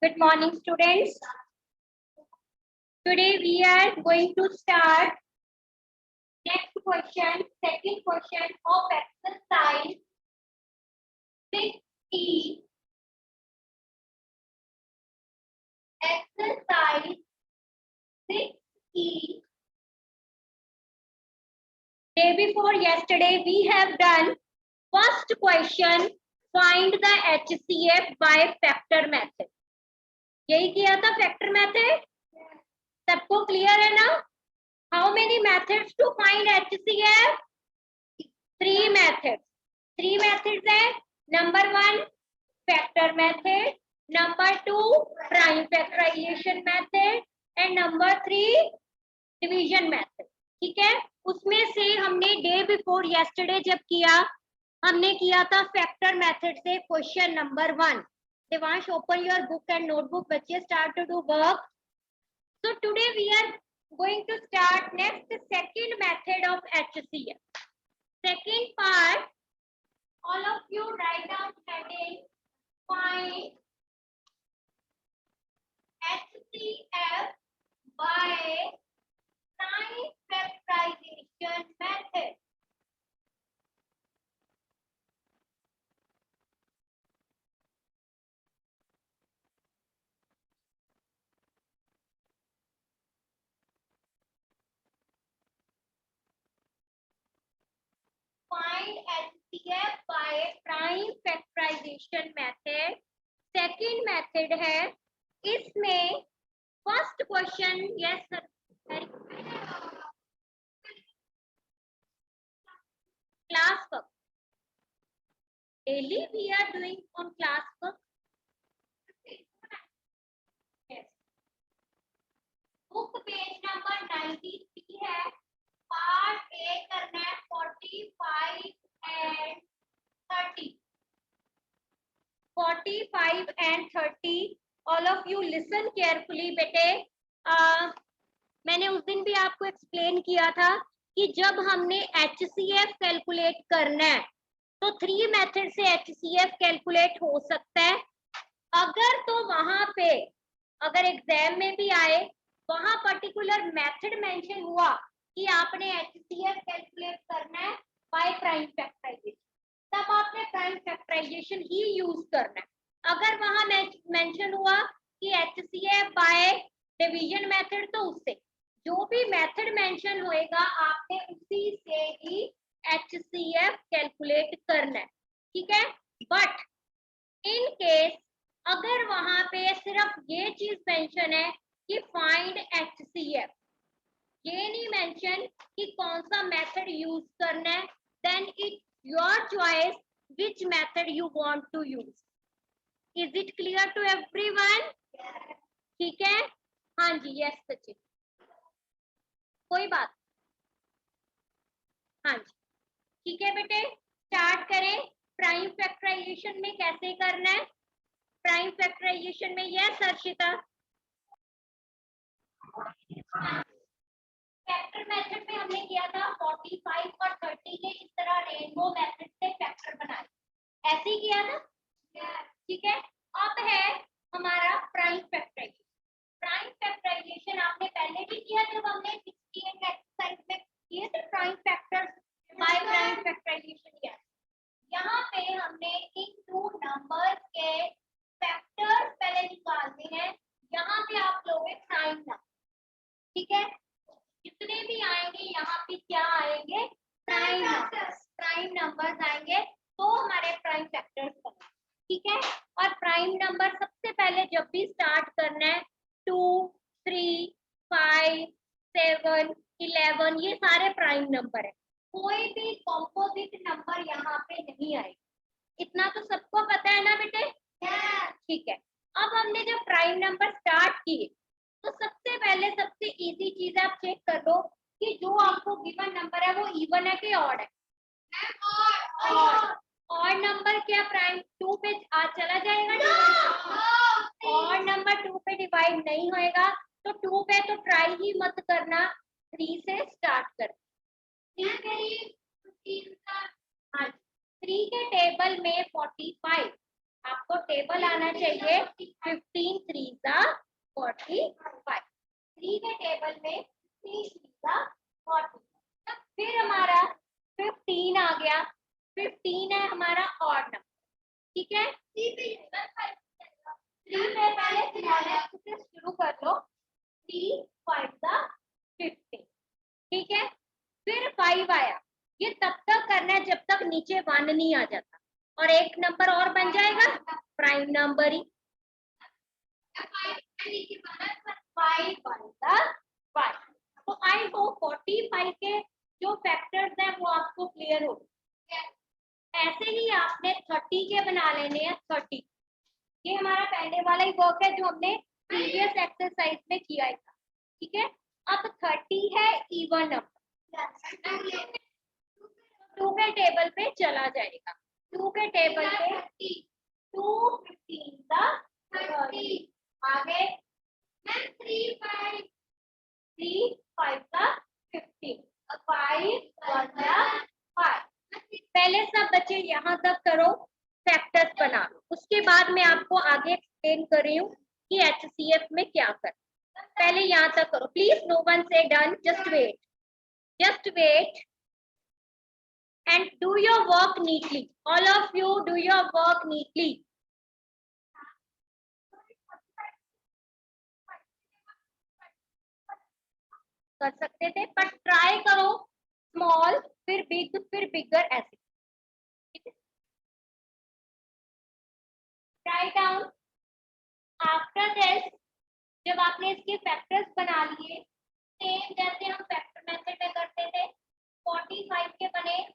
Good morning, students. Today we are going to start next question, second question of exercise 6E. Exercise 6E. Day before yesterday we have done first question, find the HCF by factor method. यही किया था factor method. सबको clear है ना? How many methods to find HCF? 3 methods. 3 methods है. Number 1 factor method, number 2 prime factorisation method and number 3 division method. ठीक है. उसमें से हमने डे बिफोर यस्टरडे जब किया, हमने किया था फैक्टर मेथड से question number 1. Devansh, open your book and notebook. बच्चे start to do work. So today we are going to start next second method of HCF. Second part, all of you write down heading find HCF by prime factorization method. Find HCF by prime factorization method. Second method है. इसमें first question, yes sir, class work. Daily we are doing on class work. Yes. Book page number 93 है. Part A करना है 45 and 30. 45 and 30. All of you listen carefully बेटे. मैंने उस दिन भी आपको एक्सप्लेन किया था कि जब हमने HCF कैलकुलेट करना है तो 3 मेथड से HCF कैलकुलेट हो सकता है. अगर तो वहां पे अगर एग्जाम में भी आए वहां पर्टिकुलर मेथड मेंशन हुआ कि आपने HCF कैलकुलेट करना है बाय प्राइम फैक्टराइजेशन, तब आपने प्राइम फैक्टराइजेशन ही यूज करना है. अगर वहां मेंशन हुआ कि HCF बाय डिवीजन मेथड, तो उससे जो भी मेथड मेंशन होएगा आपने उसी से ही HCF कैलकुलेट करना है. ठीक है. बट इन केस अगर वहां पे सिर्फ ये चीज मेंशन है कि फाइंड HCF, ये नहीं मेंशन कि कौन सा मेथड यूज करना है, then it your choice which method you want to use. Is it clear to everyone? ठीक है. हाँ जी. यस बच्चे, कोई बात. हाँ जी. ठीक है बेटे, स्टार्ट करें. प्राइम फैक्टराइजेशन में कैसे करना है? प्राइम फैक्टराइजेशन में यस अर्शिता, फैक्टर मेथड में हमने किया था 45 और 30 के इस तरह रेनबो मेथड से फैक्टर बनाए. ऐसे ही किया था. ठीक है. अब है हमारा प्राइम फैक्टराइजेशन. प्राइम फैक्टराइजेशन आपने पहले भी किया जब हमने 68 एक्सरसाइज में किए थे prime factors by prime factorization किया. यहाँ पे हमने इन 2 नंबर्स के फैक्टर्स पहले निकालने हैं. यहाँ पे आप लोगे प्राइम नंबर. ठीक है. जितने भी आएंगे यहाँ पे क्या आएंगे? Prime numbers. प्राइम नंबर्स आएंगे तो हमारे प्राइम फैक्टर्स बने. ठीक है. और प्राइम नंबर सबसे पहले जब भी स्टार्ट करना है 2, 3, 5, 7, 11 ये सारे प्राइम नंबर है. कोई भी कॉम्पोजिट नंबर यहाँ पे नहीं आएगा. इतना तो सबको पता है ना बेटे? ठीक है. अब हमने जब प्राइम नंबर स्टार्ट किए तो सबसे पहले सबसे इजी चीज आप चेक कर लो कि जो आपको गिवन नंबर है वो इवन है कि ऑड है. ऑड नंबर क्या प्राइम 2 पे चला जाएगा? ऑड नंबर 2 पे डिवाइड नहीं होएगा तो 2 पे तो ट्राई ही मत करना. 3 से स्टार्ट कर. 3 के टेबल में 45 आपको टेबल आना चाहिए 15 3 सा 45, 3 के टेबल में 3 3 सा 40, फिर हमारा 15 आ गया, 15 है हमारा ऑड नंबर, ठीक है। 3 में पहले स्मॉलेस्ट से शुरू कर लो, 3 5 सा 15, ठीक है। फिर 5 आया, ये तब तक करना है जब तक नीचे 1 नहीं आ जाता, और एक नंबर और बन जाएगा प्राइम नंबर ही। 5 1 सा 5। तो आई होप 45 के जो फैक्टर्स हैं वो आपको क्लियर हो। ऐसे ही आपने 30 के बना लेने हैं, 30। ये हमारा पहले वाला ही वर्क है जो हमने प्रीवियस एक्सरसाइज में किया था, ठीक है। अब 30 है इवन नंबर, 2 के टेबल पे चला जाएगा, 2 के टेबल पे 2 15 सा 30, आगे 3 5 सा 15, 5 1 सा 5। पहले सब बच्चे यहाँ तक करो, फैक्टर्स बना लो, उसके बाद मैं आपको आगे एक्सप्लेन कर रही हूँ कि HCF में क्या कर। पहले यहाँ तक करो प्लीज, नो वन से done, just wait and do your work neatly, all of you do your work neatly। कर सकते थे पर ट्राई करो स्मॉल फिर बिग फिर बिगर, ऐसे राइट डाउन। आफ्टर दिस जब आपने इसके फैक्टर्स बना लिए, सेम जैसे हम फैक्टर मेथड में करते थे, 45 के बने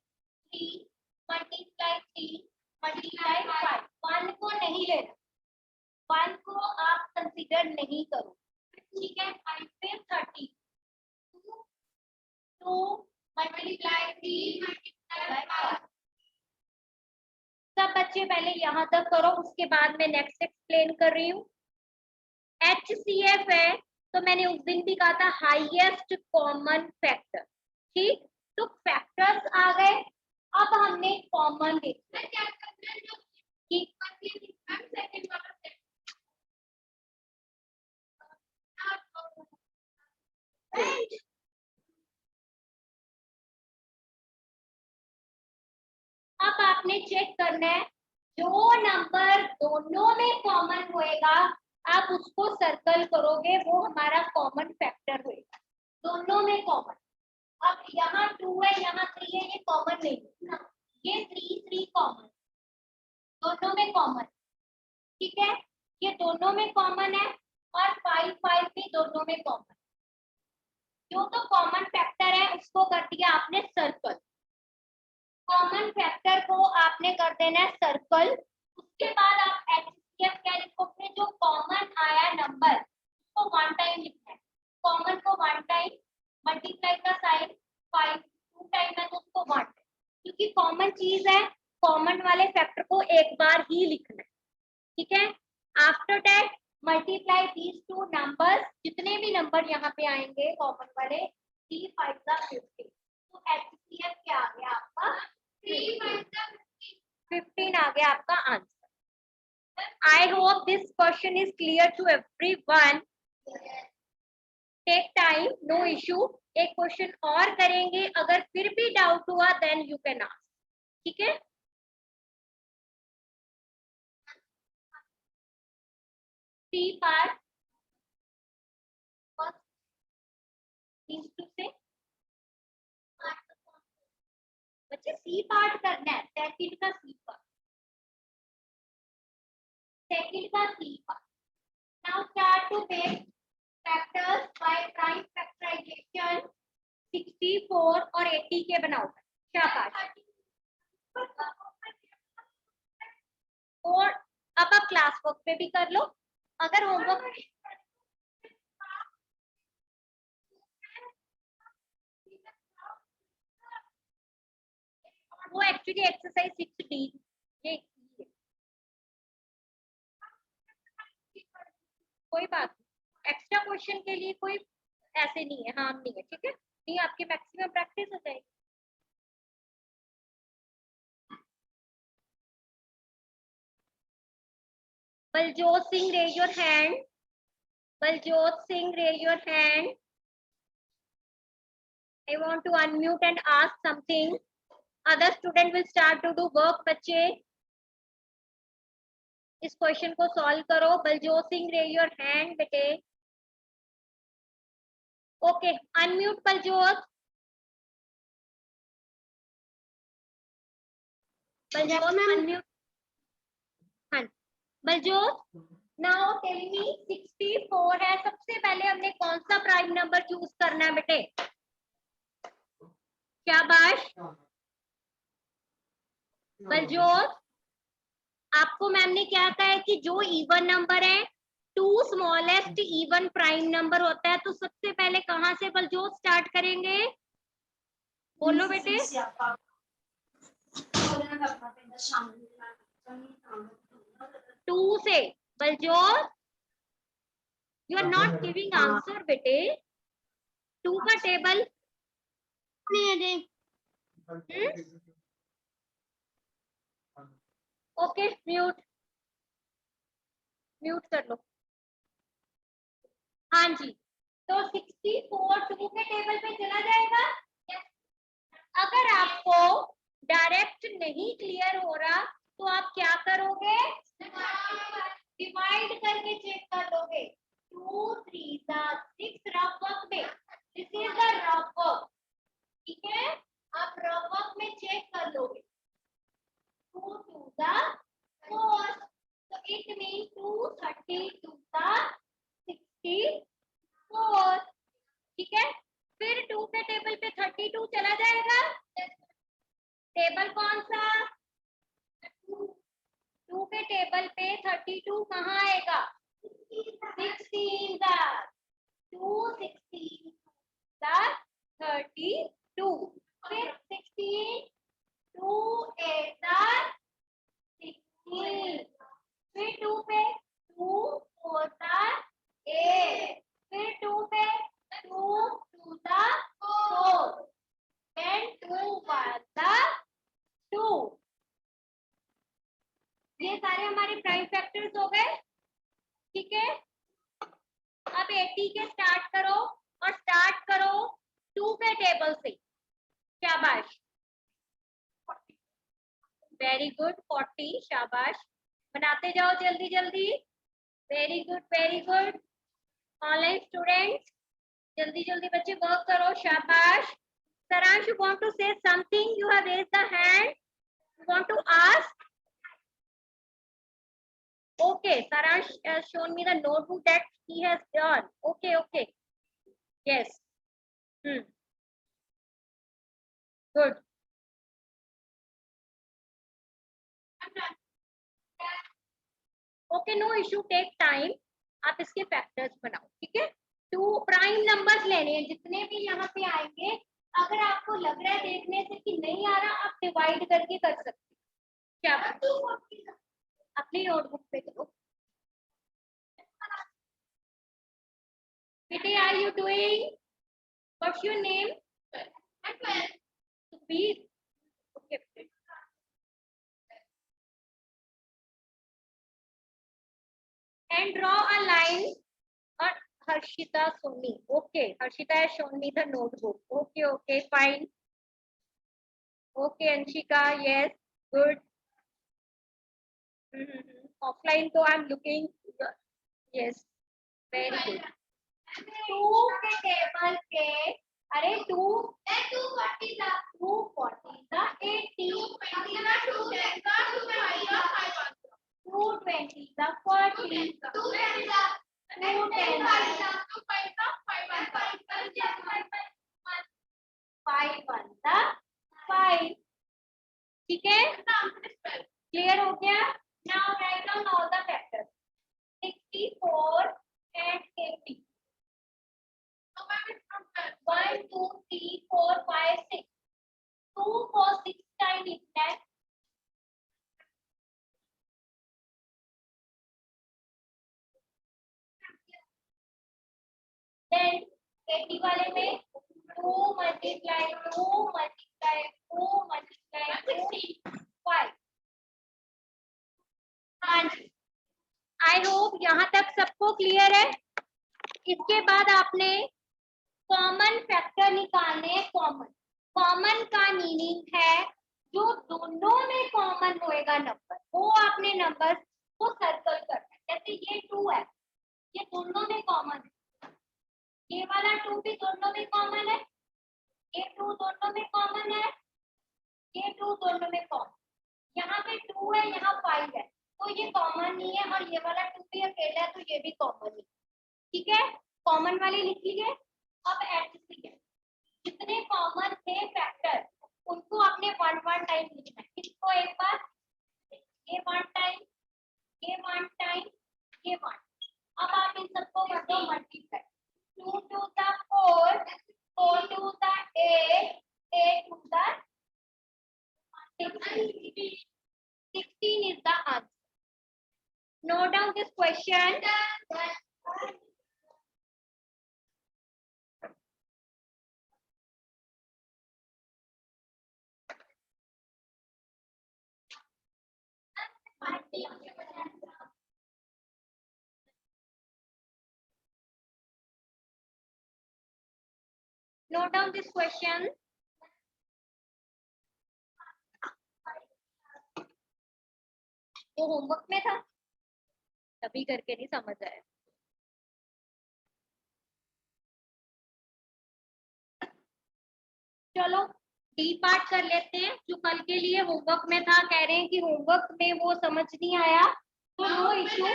3 मल्टीप्लाई 3 मल्टीप्लाई 5, 1 को नहीं लेना, 1 को आप कंसीडर नहीं करो, ठीक है। 5 पे 30, 2 मल्टीप्लाई 3 मल्टीप्लाई 5। सब बच्चे पहले यहाँ तक करो, उसके बाद मैं नेक्स्ट एक्सप्लेन कर रही हूँ। HCF है तो मैंने उस दिन भी कहा था हाईएस्ट कॉमन फैक्टर, ठीक। तो फैक्टर्स आ गए, अब हमने कॉमन देखना कि अब आपने चेक करना है जो नंबर दोनों में कॉमन होएगा आप उसको सर्कल करोगे, वो हमारा कॉमन फैक्टर होएगा, दोनों में कॉमन। अब यहाँ 2 है यहाँ 3 है, ये कॉमन नहीं है, ये 3 कॉमन, दोनों में कॉमन, ठीक है। ये दोनों में कॉमन है और 5 5 भी दोनों में कॉमन। जो तो कॉमन फैक्टर है उसको कर दिया आपने सर्कल, कॉमन फैक्टर को आपने कर देना है सर्कल। उसके बाद आप HCF क्या लिखोगे, जो कॉमन आया नंबर उसको 1 टाइम लिखना है, कॉमन को 1 टाइम, मल्टीप्लाई का साइन 5 2 टाइम है तो उसको 1 टाइम, क्योंकि कॉमन चीज है, कॉमन वाले फैक्टर को एक बार ही लिखना है, ठीक है। After that multiply these two numbers, जितने भी नंबर यहाँ पे आएंगे कॉमन वाले, 3 5 सा 15, तो HCF क्या आ गया आपका 3 5 सा 15 आ गया आपका answer. I hope this question is clear to everyone. Take time, no issue, एक क्वेश्चन और करेंगे, अगर फिर भी डाउट हुआ देन यू कैन आस्क, ठीक है। सी पार्ट से बच्चे सी पार्ट करना है, सेकंड का सी पार्ट, सेकंड का C part. Now start to make factors by prime factorization. 64 और 80 के बनाओ, शाबाश। और अब आप क्लास वर्क पे भी कर लो, अगर होमवर्क वो एक्चुअली एक्सरसाइज 6D, ये कोई बात नहीं, एक्स्ट्रा क्वेश्चन के लिए कोई ऐसे नहीं है, हार्म नहीं है, ठीक है। नहीं आपकी मैक्सिमम प्रैक्टिस हो जाएगी। Baljot Singh, raise your hand. Baljot Singh, raise your hand. I want to unmute and ask something. Other student will start to do work. बच्चे इस क्वेश्चन को सॉल्व करो. Baljot Singh, raise your hand बेटे. Okay, unmute Baljot. Baljot, unmute. हाँ, Baljot. Now tell me 64 है. सबसे पहले हमने कौन सा प्राइम नंबर चूज करना है बेटे? शाबाश. बलजोत, आपको मैम ने क्या कहा है कि जो इवन नंबर है, two smallest even prime number होता है, तो सबसे पहले कहां से बलजोत स्टार्ट करेंगे? बोलो बेटे. 2 से. Baljot, you are not giving answer बेटे. 2 का टेबल ओके. म्यूट कर लो. हाँ जी. तो 64 2 के टेबल पे चला जाएगा. अगर आपको डायरेक्ट नहीं क्लियर हो रहा तो आप क्या करोगे? डिवाइड करके चेक कर लोगे. 2 3 6 रफ वर्क में. This is the rough work. ठीक है, आप रफ वर्क में चेक कर लोगे. 2 2 4. तो इट मीन 2 32 64. ठीक है, फिर 2 के टेबल पे 32 चला जाएगा. टेबल कौन सा? 2 के टेबल पे 32 कहाँ आएगा? 16 2 16 32. फिर 16 2 8 16. फिर 2 पे 2 4 8. फिर 2 पे 2 2 4. then 2 1 2. ये सारे हमारे प्राइम फैक्टर्स हो गए. ठीक है, अब 80 के स्टार्ट करो और स्टार्ट करो 2 के टेबल से. शाबाश. Very good. 40. शाबाश. बनाते जाओ जल्दी जल्दी. Very good, very good. Online students जल्दी जल्दी बच्चे वर्क करो. शाबाश. Saransh, you want to say something? You have raised the hand. You want to ask? Okay, Saransh has shown me the notebook that he has done. Okay, okay. Yes. Good. Okay, no issue. Take time. आप इसके factors बनाओ. ठीक है, 2 prime numbers लेने हैं. जितने भी यहाँ पे आएंगे, अगर आपको लग रहा है देखने से कि नहीं आ रहा, आप डिवाइड करके कर सकते हैं. क्या अपनी नोटबुक पे करो. Kitty, are you doing? What's your name? Subir. Okay. And draw a line. Or Harshita Soni. Okay, Harshita has shown me the notebook. Okay, okay, fine. Okay, Anshika, yes, good. Offline, so I'm looking. Yes, very good. 2 के table के, अरे 2 240 था 240 था 80 220 था 40 5. ठीक है, clear हो गया. Now write down all the factors. 64 and 80. 1 2 3 4 5 6. 2 4 6 times is 10. Then 80 वाले में 2 multiply 2 multiply 2 multiply 2 5. हाँ जी, आई होप यहाँ तक सबको क्लियर है। इसके बाद आपने कॉमन फैक्टर निकालने हैं। कॉमन का मीनिंग है जो दोनों में कॉमन होएगा नंबर, वो आपने नंबर को सर्कल करना है। जैसे ये 2 है, ये दोनों में कॉमन है, ये वाला 2 भी दोनों में कॉमन है, ये 2 दोनों में कॉमन है, ये 2 दोनों में कॉमन। यहाँ पे 2 है, यहाँ 5 है, तो ये कॉमन नहीं है, और ये वाला 2 भी अकेला है, तो ये भी कॉमन नहीं। ठीक है, कॉमन वाली लिख लीजिए। अब HCF जितने कॉमन थे फैक्टर उनको आपने 1 टाइम लिखना है। इसको एक बार, ये 1 टाइम, ये 1 टाइम, ये 1। अब आप इन सबको कर दो multiply. 2 to the 4, 4 to the 8, 8 to the 16। 16 is the answer. Note down this question. Note down this question. वो होमवर्क में था, तभी करके नहीं समझ आया। चलो डी पार्ट कर लेते हैं, जो कल के लिए होमवर्क में था। कह रहे हैं कि होमवर्क में वो समझ नहीं आया, तो नो इशू,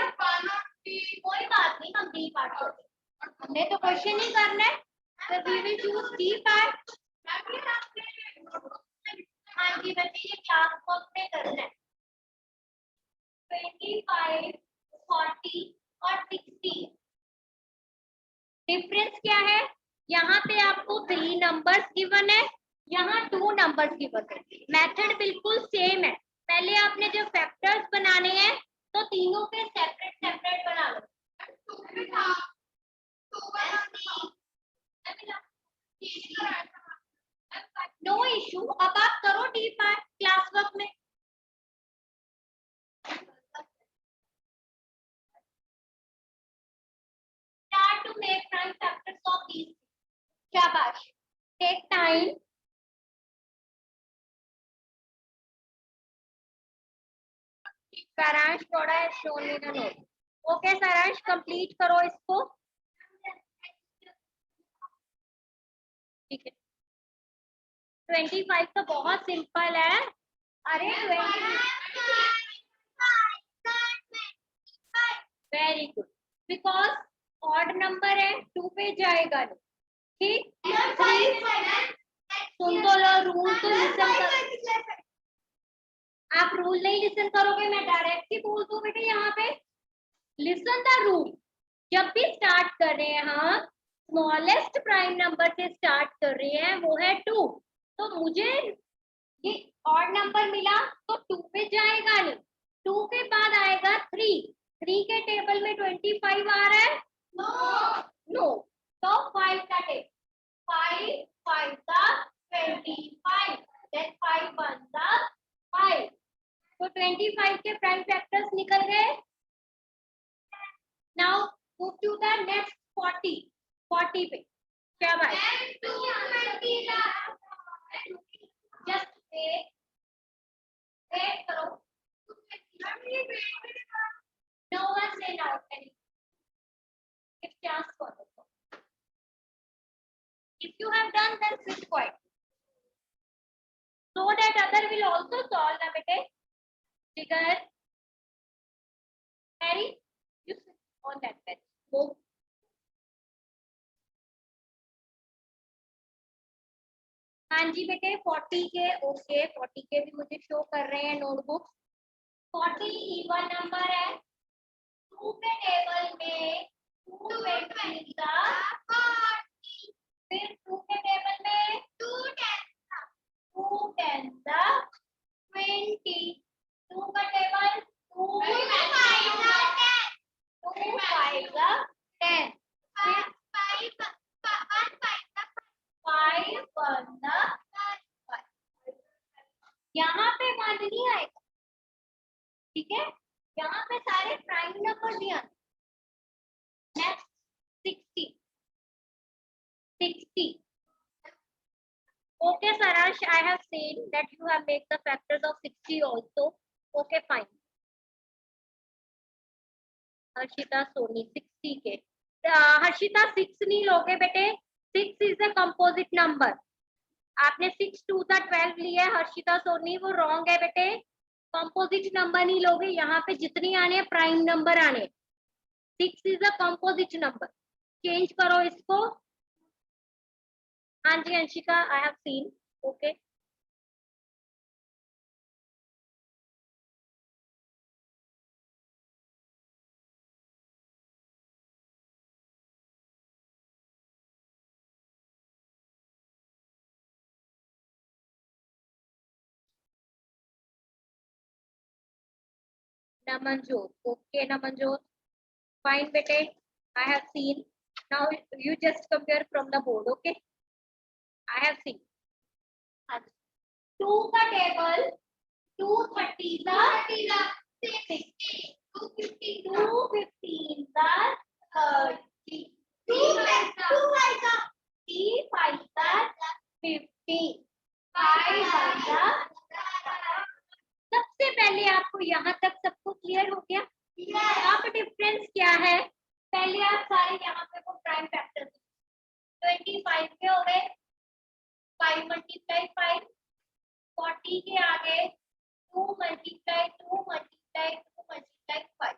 कोई बात नहीं, हम डी पार्ट करते हैं। हमने तो क्वेश्चन ही करना है, तो we will choose D part. हाँ जी बच्चे, ये क्लास वर्क में करना है। 25, 40 और 60 डिफरेंस क्या है? यहाँ पे आपको 3 नंबर्स गिवन है, यहाँ 2 नंबर्स गिवन है। मेथड बिल्कुल सेम है। पहले आपने जब फैक्टर्स बनाने हैं तो तीनों के सेपरेट सेपरेट बना लो। नो इशू, अब आप करो डी पार्ट क्लास वर्क में। Start to make prime factors of these. शाबाश, take time. सारांश थोड़ा है, shown in a note. Okay सारांश, कंप्लीट करो इसको। ठीक है, 25 तो बहुत सिंपल है। अरे 25 very good, because odd number है, 2 पे जाएगा नहीं। ठीक, सुन तो लो, रूल तो लिसन कर। आप रूल नहीं लिसन करोगे, मैं डायरेक्ट ही बोल दूं बेटे यहाँ पे। Listen the rule. जब भी स्टार्ट कर रहे हैं हम, स्मॉलेस्ट प्राइम नंबर से स्टार्ट कर रहे हैं, वो है 2। तो मुझे ये ऑड नंबर मिला तो 2 पे जाएगा नहीं, 2 के बाद आएगा 3। 3 के टेबल में 25 आ रहा है? नो। तो 5 का टेबल, 5 5 का 25, then 5 1 का 5। तो 25 के प्राइम फैक्टर्स निकल गए। Now move to the next 40। 40 पे क्या बात? जस्ट वेट करो। नो वन से out any, give chance for this. If you have done then switch point so that other will also solve na bete. Figure Harry, you sit on that bench. Move. हाँ जी बेटे, 40 के okay, 40 के भी मुझे show कर रहे हैं notebook. 40 even number है, 2 के टेबल में 2 20 का 40, फिर 2 के टेबल में 2 10 का 20, 2 का टेबल 2 5 का 10, 5 1 5। यहाँ पे 1 नहीं आएगा, ठीक है? यहाँ पे सारे प्राइम नंबर दिया next 60 60 okay Sarash, I have seen that you have made the factors of 60 also. Okay, fine. Harshita Soni 60 के हर्षिता 6 नहीं लोगे बेटे 6 इज अ कंपोजिट नंबर आपने 6 टू द 12 लिया है हर्षिता सोनी वो रॉन्ग है बेटे कंपोजिट नंबर नहीं लोगे यहाँ पे जितनी आने हैं प्राइम नंबर आने 6 is a composite number change करो इसको हाँ जी Anshika I have seen okay Namanjot okay Namanjot fine bete I have seen now you just compare from the board okay I have seen 2 का टेबल 230 का 60 250 215 का 30 2 का 3 का 50 5 का सबसे पहले आपको यहाँ तक सबको क्लियर हो गया अब डिफरेंस क्या है पहले आप सारे यहाँ पे वो प्राइम फैक्टर 25 के हो गए 5 मल्टीप्लाई 5 40 के आगे 2 मल्टीप्लाई 2 मल्टीप्लाई 2 मल्टीप्लाई 5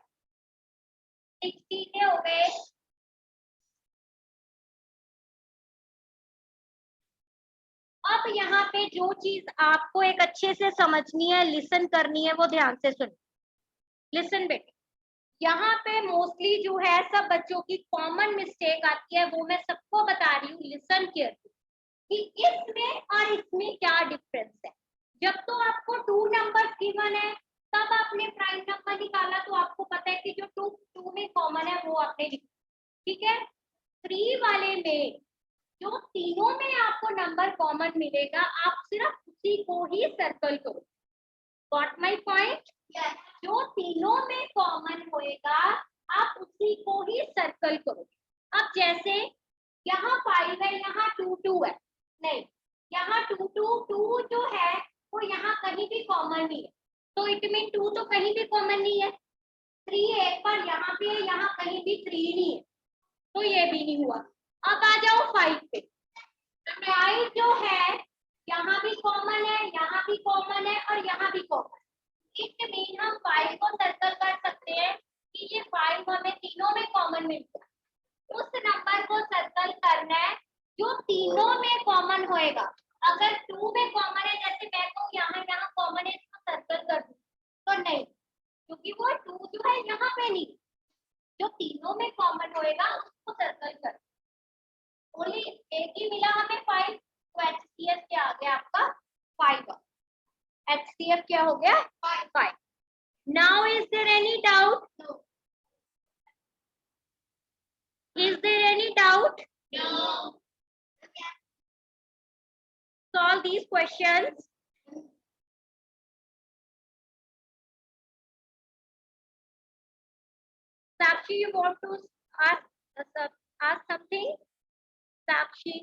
60 के हो गए अब यहाँ पे जो चीज आपको एक अच्छे से समझनी है लिसन करनी है वो ध्यान से सुनो लिसन बेटे यहाँ पे मोस्टली जो है सब बच्चों की कॉमन मिस्टेक आती है वो मैं सबको बता रही हूँ लिसन केयरफुली कि इसमें और इसमें क्या डिफरेंस है जब तो आपको 2 नंबर गिवन है तब आपने प्राइम नंबर निकाला तो आपको पता है कि जो 2 में कॉमन है वो आपने ठीक है 3 वाले में जो तीनों में आपको नंबर कॉमन मिलेगा आप सिर्फ उसी को ही सर्कल करो गॉट माय पॉइंट जो तीनों में कॉमन होएगा आप उसी को ही सर्कल करो अब जैसे यहाँ 5 है यहाँ 2 2 है नहीं यहाँ 2 2 2 जो है वो यहाँ कहीं भी कॉमन नहीं है तो इट मीन 2 तो कहीं भी कॉमन नहीं है 3 एक बार यहाँ पे यहाँ कहीं भी 3 नहीं है तो ये भी नहीं हुआ अब आ जाओ 5 पे 5 जो है यहाँ भी कॉमन है यहाँ भी कॉमन है और यहाँ भी कॉमन इट मीन हम 5 को सर्कल कर सकते हैं कि ये 5 हमें तीनों में कॉमन मिल गया उस नंबर को सर्कल करना है जो तीनों में कॉमन होएगा अगर 2 में कॉमन है जैसे मैं कहूँ यहाँ कॉमन है इसको सर्कल कर दूं तो नहीं क्योंकि वो 2 जो है यहाँ पे नहीं जो तीनों में कॉमन होएगा उसको सर्कल कर ओनली एक ही मिला हमें 5 तो HCF क्या आ गया आपका 5 HCF क्या हो गया 5 now is there any doubt is there any doubt no solve these questions Sakshi you want to ask something Sakshi